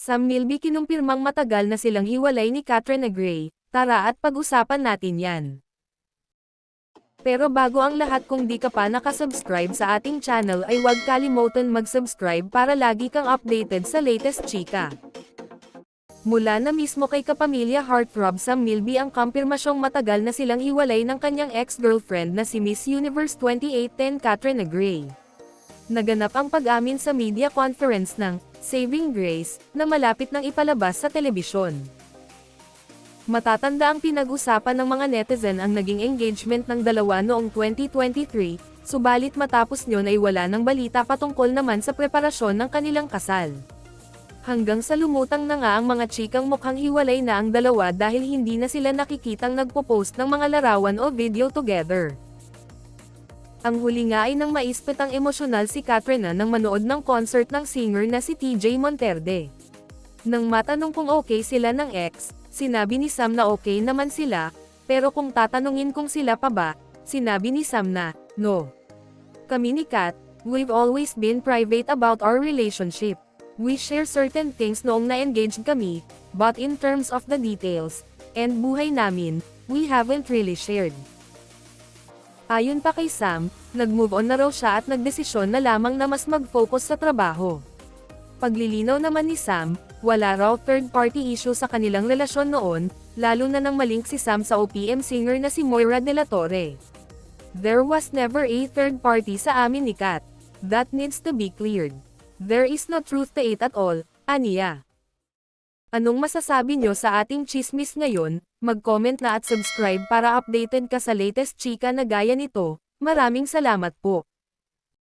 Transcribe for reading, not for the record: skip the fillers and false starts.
Sam Milby kinumpirmang matagal na silang hiwalay ni Katrina Gray. Tara at pag-usapan natin yan. Pero bago ang lahat, kung di ka pa nakasubscribe sa ating channel ay huwag kalimutan mag-subscribe para lagi kang updated sa latest chika. Mula na mismo kay kapamilya heartthrob Sam Milby ang kumpirmasyong matagal na silang hiwalay ng kanyang ex-girlfriend na si Miss Universe 2018 Katrina Gray. Naganap ang pag-amin sa media conference ng Saving Grace na malapit nang ipalabas sa telebisyon. Matatanda ang pinag-usapan ng mga netizen ang naging engagement ng dalawa noong 2023, subalit matapos nyon ay wala ng balita patungkol naman sa preparasyon ng kanilang kasal. Hanggang sa lumutang na nga ang mga chikang mukhang hiwalay na ang dalawa dahil hindi na sila nakikitang nagpo-post ng mga larawan o video together. Ang huli nga ay nang maispit ang emosyonal si Katrina nang manood ng concert ng singer na si TJ Monterde. Nang matanong kung okay sila ng ex, sinabi ni Sam na okay naman sila, pero kung tatanungin kung sila pa ba, sinabi ni Sam na, no. Kami ni Kat, we've always been private about our relationship. We share certain things noong na-engaged kami, but in terms of the details, and buhay namin, we haven't really shared. Ayon pa kay Sam, nag-move on na raw siya at nagdesisyon na lamang na mas mag-focus sa trabaho. Paglilinaw naman ni Sam, wala raw third-party issue sa kanilang relasyon noon, lalo na nang malink si Sam sa OPM singer na si Moira De La Torre. There was never a third party sa amin ni Kat. That needs to be cleared. There is no truth to it at all, aniya. Anong masasabi nyo sa ating chismis ngayon? Mag-comment na at subscribe para updated ka sa latest chika na gaya nito. Maraming salamat po.